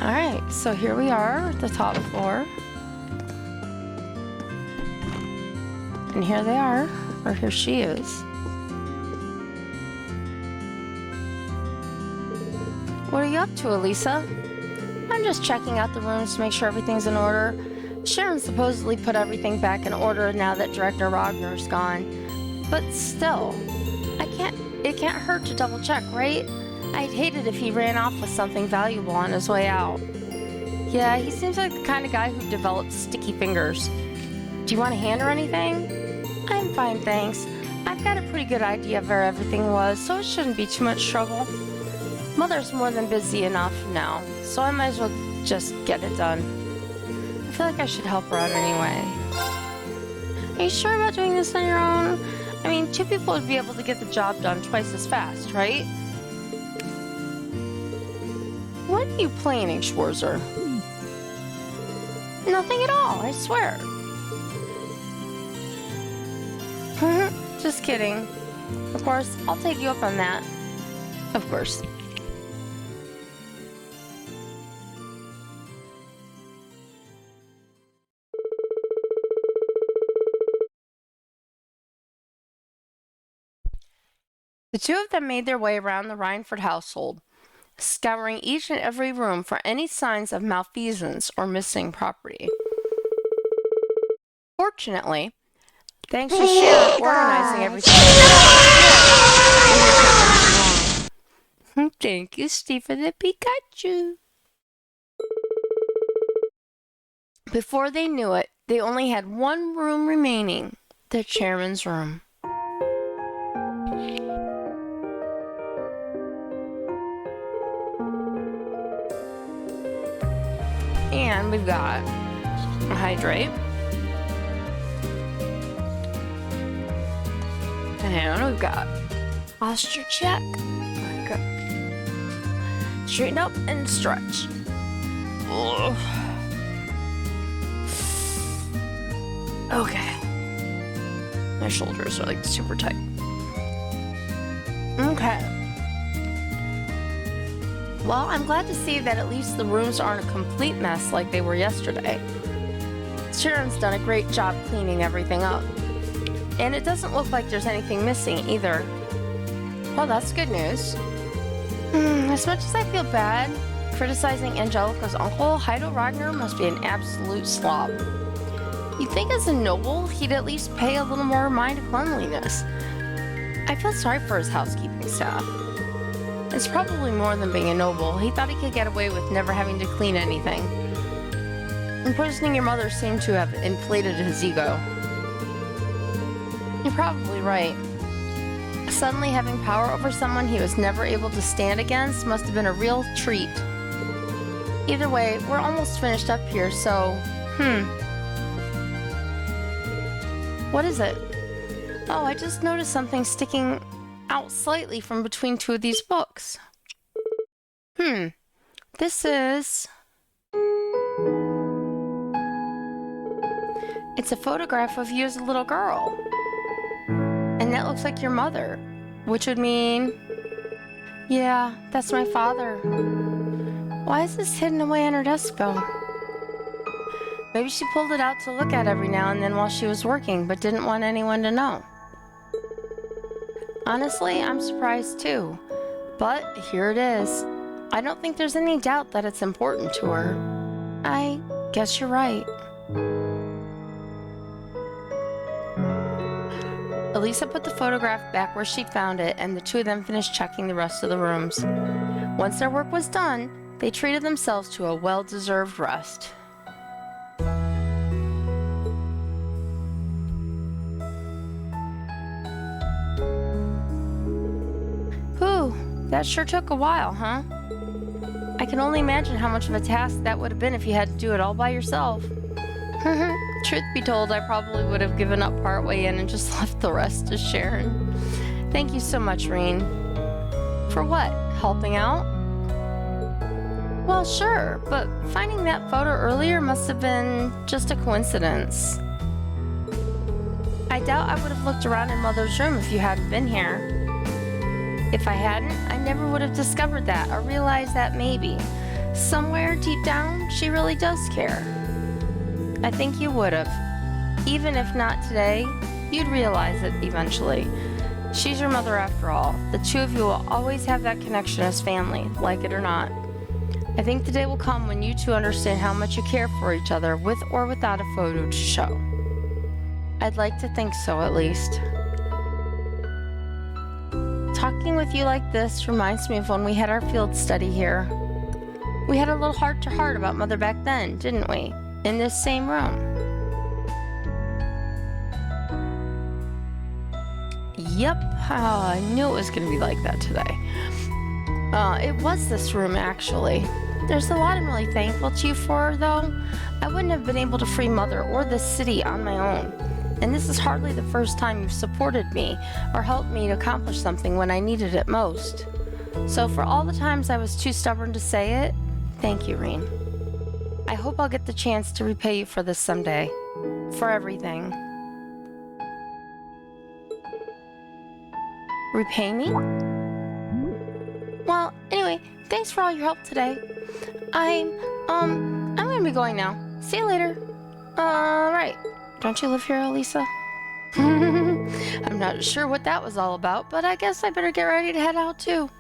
Alright, so here we are at the top floor. And here they are, or here she is. What are you up to, Alisa? I'm just checking out the rooms to make sure everything's in order. Sharon supposedly put everything back in order now that Director Ragner's gone. But still, it can't hurt to double check, right? I'd hate it if he ran off with something valuable on his way out. Yeah, he seems like the kind of guy who develops sticky fingers. Do you want a hand or anything? I'm fine, thanks. I've got a pretty good idea of where everything was, so it shouldn't be too much trouble. Mother's more than busy enough now, so I might as well just get it done. I feel like I should help her out anyway. Are you sure about doing this on your own? I mean, two people would be able to get the job done twice as fast, right? What are you planning, Schwarzer? Nothing at all, I swear. Just kidding. Of course, I'll take you up on that. Of course. The two of them made their way around the Rhineford household, scouring each and every room for any signs of malfeasance or missing property. Fortunately, thanks to Sharon organizing everything, thank you, Stephen the Pikachu. Before they knew it, they only had one room remaining, the chairman's room. And we've got a hydrate. And we've got posture check. Okay. Straighten up and stretch. Ugh. Okay. My shoulders are like super tight. Okay. Well, I'm glad to see that at least the rooms aren't a complete mess like they were yesterday. Sharon's done a great job cleaning everything up. And it doesn't look like there's anything missing either. Well, that's good news. As much as I feel bad criticizing Angelica's uncle, Heido Ragnar must be an absolute slob. You'd think as a noble, he'd at least pay a little more mind to cleanliness. I feel sorry for his housekeeping staff. It's probably more than being a noble. He thought he could get away with never having to clean anything. And poisoning your mother seemed to have inflated his ego. You're probably right. Suddenly having power over someone he was never able to stand against must have been a real treat. Either way, we're almost finished up here, so... What is it? Oh, I just noticed something sticking out slightly from between two of these books. This is... It's a photograph of you as a little girl. And that looks like your mother, which would mean... Yeah, that's my father. Why is this hidden away on her desk, though? Maybe she pulled it out to look at every now and then while she was working, but didn't want anyone to know. Honestly, I'm surprised too. But here it is. I don't think there's any doubt that it's important to her. I guess you're right. Alisa put the photograph back where she found it, and the two of them finished checking the rest of the rooms. Once their work was done, they treated themselves to a well-deserved rest. Whew, that sure took a while, huh? I can only imagine how much of a task that would have been if you had to do it all by yourself. Truth be told, I probably would have given up partway in and just left the rest to Sharon. Thank you so much, Reen. For what? Helping out? Well, sure, but finding that photo earlier must have been just a coincidence. I doubt I would have looked around in Mother's room if you hadn't been here. If I hadn't, I never would have discovered that or realized that maybe. Somewhere deep down, she really does care. I think you would have. Even if not today, you'd realize it eventually. She's your mother after all. The two of you will always have that connection as family, like it or not. I think the day will come when you two understand how much you care for each other, with or without a photo to show. I'd like to think so, at least. Talking with you like this reminds me of when we had our field study here. We had a little heart-to-heart about Mother back then, didn't we? In this same room. Yep, I knew it was going to be like that today. It was this room, actually. There's a lot I'm really thankful to you for, though. I wouldn't have been able to free Mother or this city on my own. And this is hardly the first time you've supported me or helped me to accomplish something when I needed it most. So for all the times I was too stubborn to say it, thank you, Reen. I hope I'll get the chance to repay you for this someday. For everything. Repay me? Well, anyway, thanks for all your help today. I'm gonna be going now. See you later. Right. Don't you live here, Alisa? I'm not sure what that was all about, but I guess I better get ready to head out too.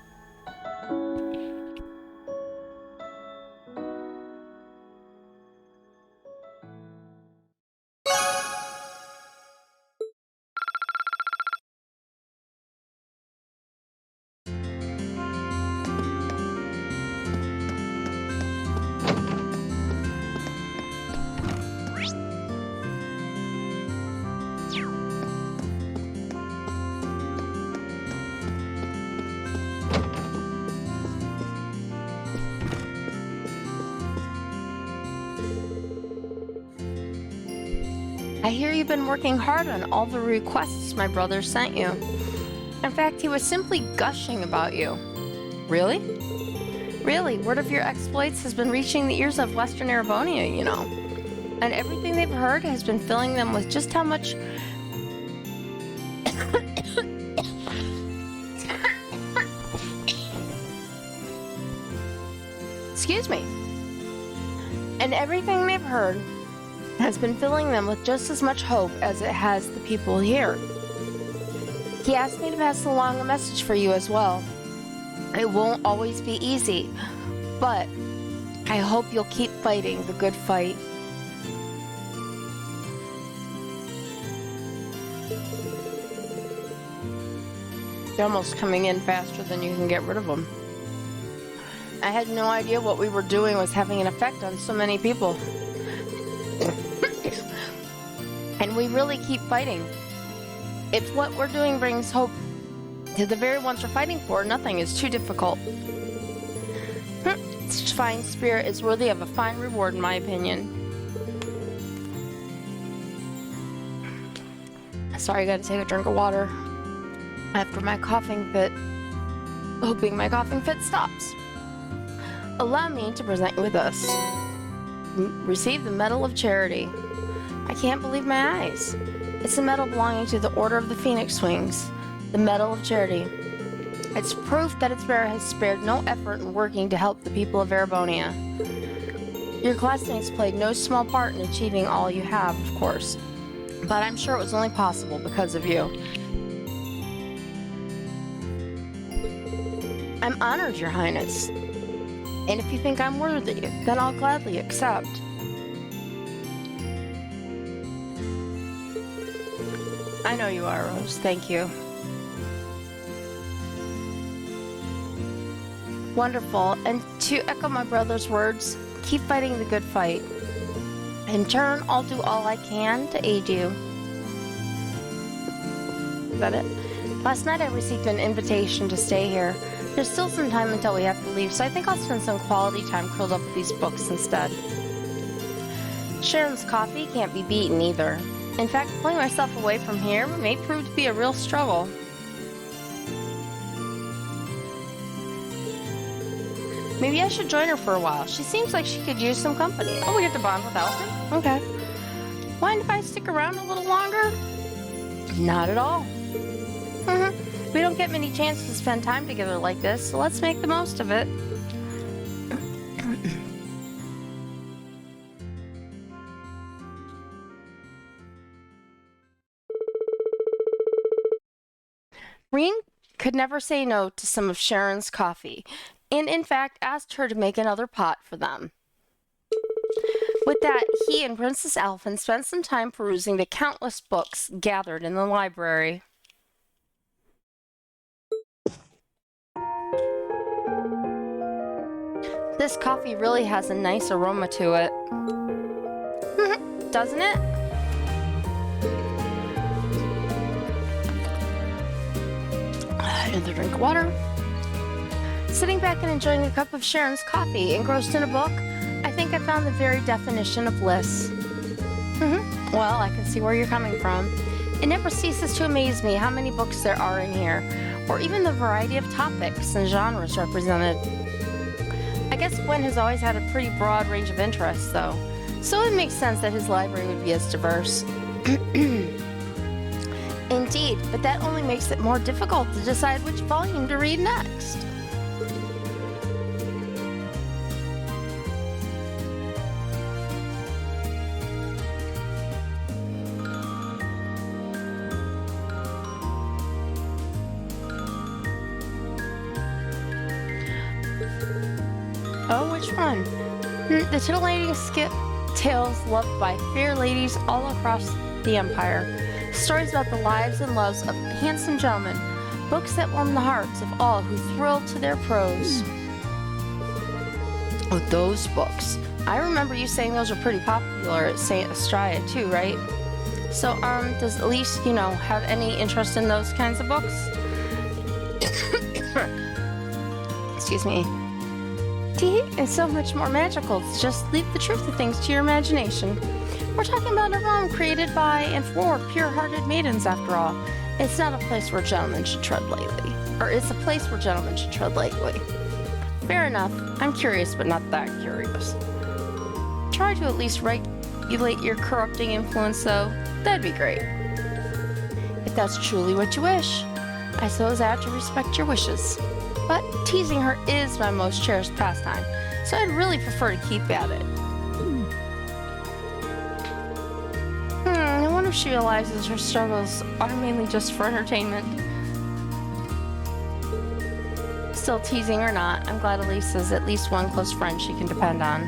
I hear you've been working hard on all the requests my brother sent you. In fact, he was simply gushing about you. Really? Really, word of your exploits has been reaching the ears of Western Erebonia, you know. And everything they've heard has been filling them with just how much... Excuse me. And everything they've heard has been filling them with just as much hope as it has the people here. He asked me to pass along a message for you as well. It won't always be easy, but I hope you'll keep fighting the good fight. They're almost coming in faster than you can get rid of them. I had no idea what we were doing was having an effect on so many people. And we really keep fighting. If what we're doing brings hope to the very ones we're fighting for, nothing is too difficult. Such fine spirit is worthy of a fine reward, in my opinion. Sorry, I gotta take a drink of water after my coughing fit. Hoping my coughing fit stops. Allow me to present you with this. Receive the Medal of Charity. I can't believe my eyes. It's a medal belonging to the Order of the Phoenix Wings, the Medal of Charity. It's proof that its bearer has spared no effort in working to help the people of Erebonia. Your classmates played no small part in achieving all you have, of course, but I'm sure it was only possible because of you. I'm honored, Your Highness, and if you think I'm worthy, then I'll gladly accept. I know you are, Rose. Thank you. Wonderful. And to echo my brother's words, keep fighting the good fight. In turn, I'll do all I can to aid you. Is that it? Last night I received an invitation to stay here. There's still some time until we have to leave, so I think I'll spend some quality time curled up with these books instead. Sharon's coffee can't be beaten either. In fact, pulling myself away from here may prove to be a real struggle. Maybe I should join her for a while. She seems like she could use some company. Oh, we get to bond with Alfin? Okay. Mind if I stick around a little longer? Not at all. We don't get many chances to spend time together like this, so let's make the most of it. Reen could never say no to some of Sharon's coffee, and in fact asked her to make another pot for them. With that, he and Princess Alfin spent some time perusing the countless books gathered in the library. This coffee really has a nice aroma to it. Doesn't it? Another drink of water. Sitting back and enjoying a cup of Sharon's coffee, engrossed in a book, I think I found the very definition of bliss. Well, I can see where you're coming from. It never ceases to amaze me how many books there are in here, or even the variety of topics and genres represented. I guess Gwen has always had a pretty broad range of interests, though, so it makes sense that his library would be as diverse. Indeed, but that only makes it more difficult to decide which volume to read next. Oh, which one? The titillating tales loved by fair ladies all across the empire. Stories about the lives and loves of handsome gentlemen. Books that warm the hearts of all who thrill to their prose. Oh, those books. I remember you saying those were pretty popular at St. Estrella too, right? So, does Elise, have any interest in those kinds of books? Excuse me. It's so much more magical to just leave the truth of things to your imagination. We're talking about a realm created by and for pure-hearted maidens, after all. It's not a place where gentlemen should tread lightly. Or it's a place where gentlemen should tread lightly. Fair enough. I'm curious, but not that curious. Try to at least regulate your corrupting influence, though. That'd be great. If that's truly what you wish, I suppose I have to respect your wishes. But teasing her is my most cherished pastime, so I'd really prefer to keep at it. I wonder if she realizes her struggles are mainly just for entertainment. Still, teasing or not, I'm glad Alisa's at least one close friend she can depend on.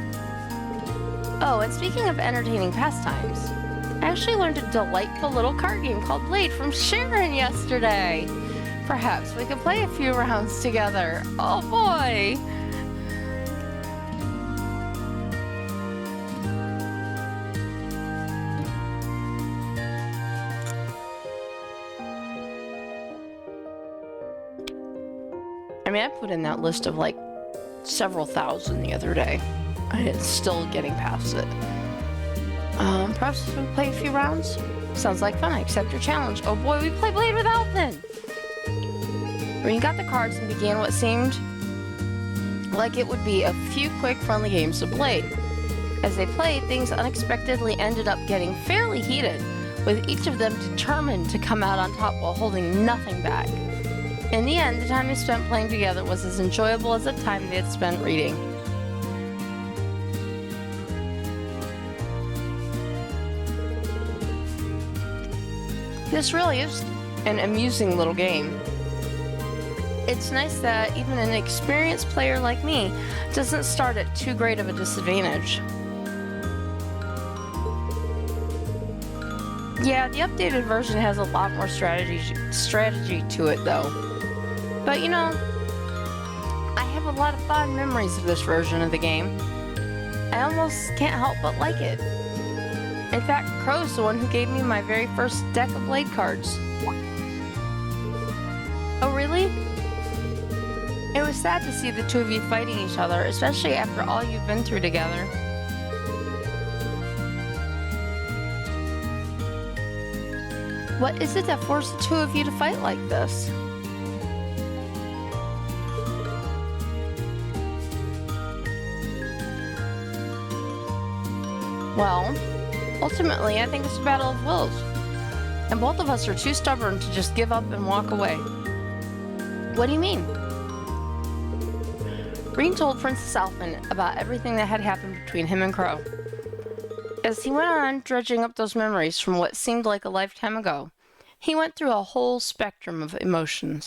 Oh, and speaking of entertaining pastimes, I actually learned a delightful little card game called Blade from Sharon yesterday. Perhaps we could play a few rounds together. Oh boy! I mean, I put in that list of like several thousand the other day, and it's still getting past it. Perhaps we play a few rounds? Sounds like fun. I accept your challenge. Oh boy, we play Blade with Alfin! Reen got the cards and began what seemed like it would be a few quick, friendly games of Blade. As they played, things unexpectedly ended up getting fairly heated, with each of them determined to come out on top while holding nothing back. In the end, the time they spent playing together was as enjoyable as the time they had spent reading. This really is an amusing little game. It's nice that even an experienced player like me doesn't start at too great of a disadvantage. Yeah, the updated version has a lot more strategy to it though. But I have a lot of fond memories of this version of the game. I almost can't help but like it. In fact, Crow's the one who gave me my very first deck of Blade cards. Oh really? It was sad to see the two of you fighting each other, especially after all you've been through together. What is it that forced the two of you to fight like this? Well, ultimately, I think it's a battle of wills. And both of us are too stubborn to just give up and walk away. What do you mean? Reen told Princess Alfin about everything that had happened between him and Crow. As he went on dredging up those memories from what seemed like a lifetime ago, He went through a whole spectrum of emotions.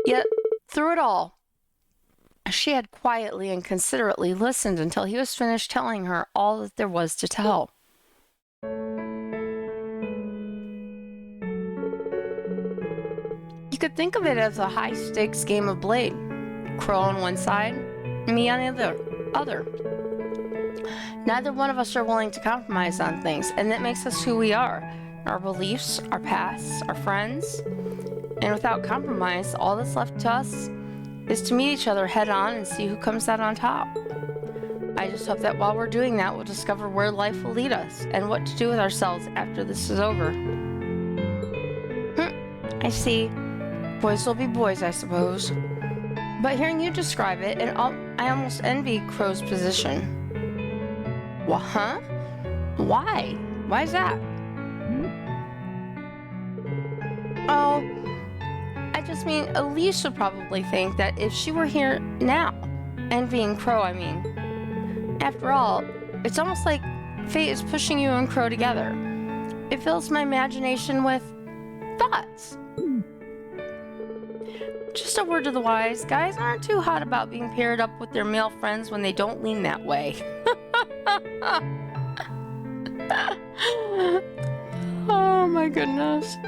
Yet, through it all, she had quietly and considerately listened until he was finished telling her all that there was to tell. You could think of it as a high-stakes game of blade. Crow on one side, me on the other. Neither one of us are willing to compromise on things, and that makes us who we are. Our beliefs, our pasts, our friends. And without compromise, all that's left to us is to meet each other head on and see who comes out on top. I just hope that while we're doing that, we'll discover where life will lead us and what to do with ourselves after this is over. I see. Boys will be boys, I suppose. But hearing you describe it, I almost envy Crow's position. Well, huh? Why? Why is that? Oh, I just mean, Alisa would probably think that if she were here now, envying Crow, I mean. After all, it's almost like fate is pushing you and Crow together. It fills my imagination with thoughts. Just a word to the wise, guys aren't too hot about being paired up with their male friends when they don't lean that way. Oh my goodness.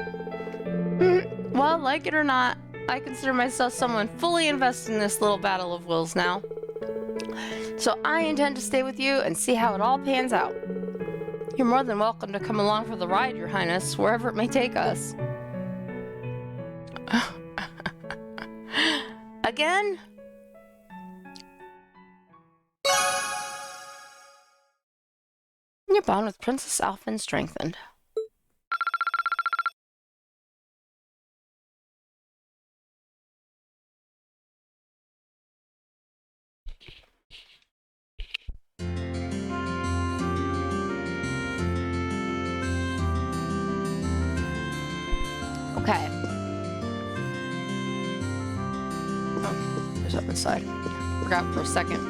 Well, like it or not, I consider myself someone fully invested in this little battle of wills now. So I intend to stay with you and see how it all pans out. You're more than welcome to come along for the ride, Your Highness, wherever it may take us. Again? Your bond with Princess Alfin strengthened. Okay. Oh, there's up inside. Forgot for a second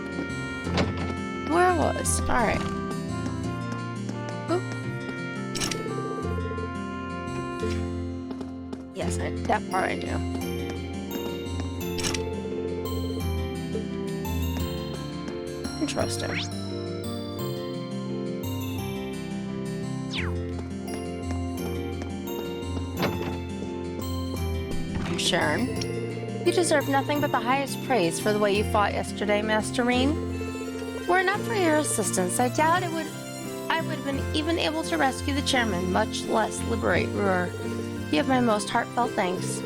where I was. Alright. Yes, that part I knew. Interesting. Sharon, you deserve nothing but the highest praise for the way you fought yesterday, Master Reen. Were it not for your assistance, I doubt I would have been even able to rescue the chairman, much less liberate Ruhr. You have my most heartfelt thanks.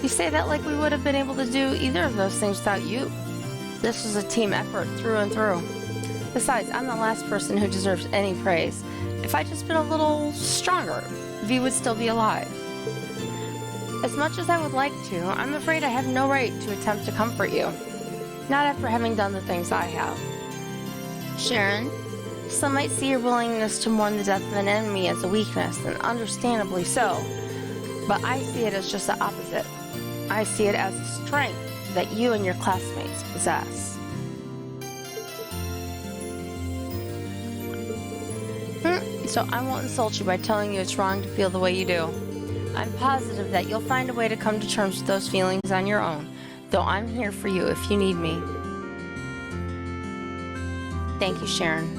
You say that like we would have been able to do either of those things without you. This was a team effort through and through. Besides, I'm the last person who deserves any praise. If I'd just been a little stronger, V would still be alive. As much as I would like to, I'm afraid I have no right to attempt to comfort you. Not after having done the things I have. Sharon, some might see your willingness to mourn the death of an enemy as a weakness, and understandably so. But I see it as just the opposite. I see it as a strength that you and your classmates possess. So I won't insult you by telling you it's wrong to feel the way you do. I'm positive that you'll find a way to come to terms with those feelings on your own, though I'm here for you if you need me. Thank you, Sharon.